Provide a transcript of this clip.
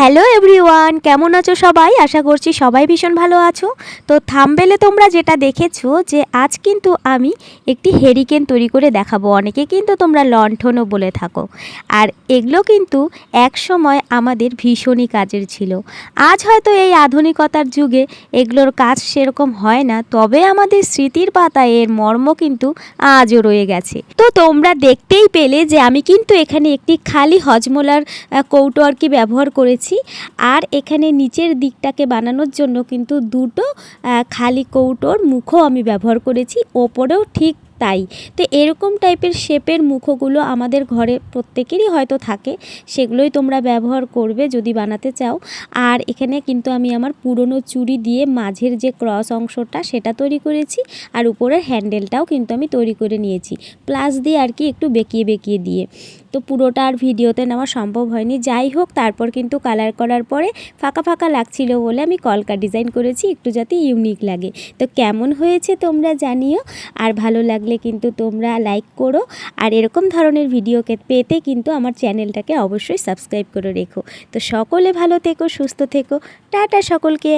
Hello everyone, কেমন আছো সবাই? আশা করছি সবাই ভীষণ ভালো আছো। তো থাম্বনেলে তোমরা যেটা দেখেছো যে আজ কিন্তু আমি একটি হেরিকেন তৈরি করে দেখাবো। অনেকে কিন্তু তোমরা লণ্ঠনও বলে থাকো। আর এগুলো কিন্তু এক সময় আমাদের ভীষণই কাজের ছিল। আজ হয়তো এই আধুনিকতার যুগে এগুলোর কাজ সেরকম হয় না, তবে আমাদের স্মৃতির পাতায় এর মর্ম কিন্তু আজও রয়ে গেছে। তো তোমরা দেখতেই পেলে যে আমি কিন্তু এখানে একটি খালি হজমোলার কৌটো আর কি ব্যবহার করেছি। আর এখানে নিচের দিকটাকে বানানোর জন্য কিন্তু দুটো খালি কৌটোর মুখও আমি ব্যবহার করেছি, ওপরেও ঠিক তাই। তো এরকম টাইপের শেপের মুখোগুলো আমাদের ঘরে প্রত্যেকেরই হয়তো থাকে, সেগুলোই তোমরা ব্যবহার করবে যদি বানাতে চাও। আর এখানে কিন্তু আমি আমার পুরনো চুড়ি দিয়ে মাঝের যে ক্রস অংশটা সেটা তৈরি করেছি, আর উপরের হ্যান্ডেলটাও কিন্তু আমি তৈরি করে নিয়েছি প্লাস দিয়ে আর কি একটু বেঁকিয়ে বেঁকিয়ে দিয়ে। তো পুরোটা আর ভিডিওতে নেওয়া সম্ভব হয়নি। যাই হোক, তারপর কিন্তু কালার করার পরে ফাঁকা ফাঁকা লাগছিল বলে আমি কলকা ডিজাইন করেছি একটু যাতে ইউনিক লাগে। তো কেমন হয়েছে তোমরা জানিও, আর ভালো লাগলে কিন্তু তোমরা লাইক করো। আর এরকম ধরনের ভিডিওকে পেতে কিন্তু আমার চ্যানেলটাকে অবশ্যই সাবস্ক্রাইব করে রেখো। তো সকলে ভালো থেকো, সুস্থ থেকো, টাটা সকলকে।